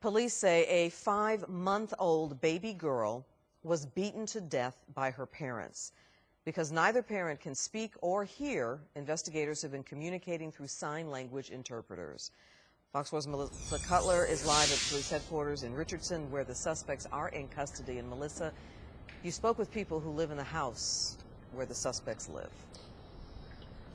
Police say a 5-month-old baby girl was beaten to death by her parents. Because neither parent can speak or hear, investigators have been communicating through sign language interpreters. Fox 4's Melissa Cutler is live at police headquarters in Richardson, where the suspects are in custody. And Melissa, you spoke with people who live in the house where the suspects live.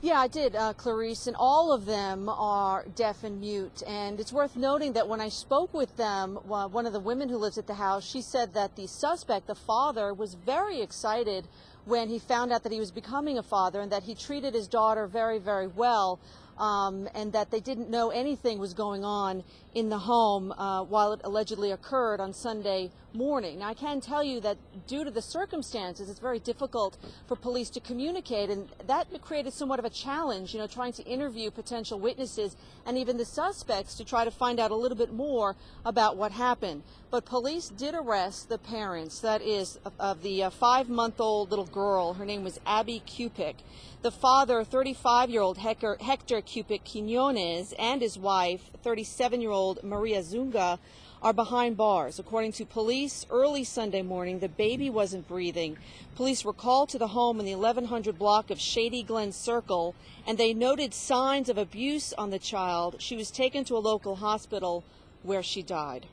Yeah, I did, Clarice, and all of them are deaf and mute. And it's worth noting that when I spoke with them, one of the women who lives at the house, she said that the suspect, the father, was very excited when he found out that he was becoming a father and that he treated his daughter very, very well, and that they didn't know anything was going on in the home while it allegedly occurred on Sunday morning. Now, I can tell you that due to the circumstances, it's very difficult for police to communicate, and that created somewhat of a challenge, trying to interview potential witnesses and even the suspects to try to find out a little bit more about what happened. But police did arrest the parents, that is, of the 5-month-old little girl. Her name was Abby Cupic. The father, 35-year-old Hector Cupic Quiñones, and his wife, 37-year-old Maria Zunga, are behind bars. According to police, early Sunday morning, the baby wasn't breathing. Police were called to the home in the 1100 block of Shady Glen Circle, and they noted signs of abuse on the child. She was taken to a local hospital where she died.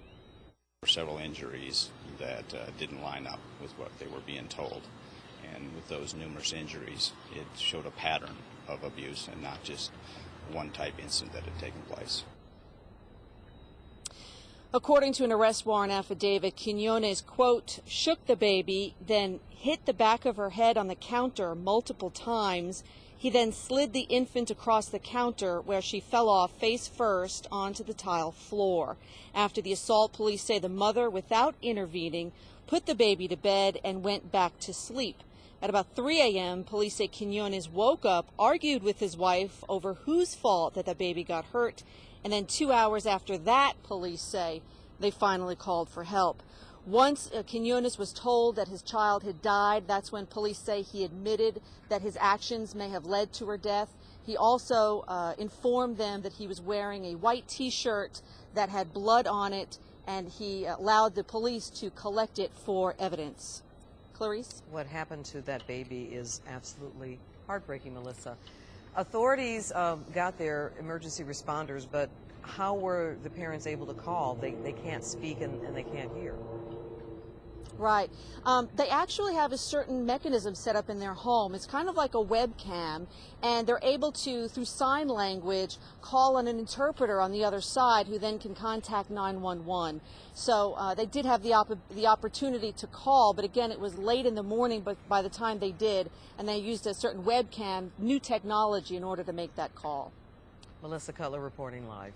Several injuries that didn't line up with what they were being told. And with those numerous injuries, it showed a pattern of abuse and not just one type incident that had taken place. According to an arrest warrant affidavit, Quiñones, quote, shook the baby, then hit the back of her head on the counter multiple times. He then slid the infant across the counter, where she fell off face first onto the tile floor. After the assault, police say the mother, without intervening, put the baby to bed and went back to sleep. At about 3 a.m., police say Quiñones woke up, argued with his wife over whose fault that the baby got hurt, and then 2 hours after that, police say, they finally called for help. Once Quiñones was told that his child had died, that's when police say he admitted that his actions may have led to her death. He also informed them that he was wearing a white T-shirt that had blood on it, and he allowed the police to collect it for evidence. Clarice? What happened to that baby is absolutely heartbreaking, Melissa. Authorities got their emergency responders, but how were the parents able to call? They can't speak and they can't hear. Right. They actually have a certain mechanism set up in their home. It's kind of like a webcam, and they're able to, through sign language, call on an interpreter on the other side who then can contact 911. So they did have the opportunity to call, but again, it was late in the morning but by the time they did, and they used a certain webcam, new technology, in order to make that call. Melissa Cutler reporting live.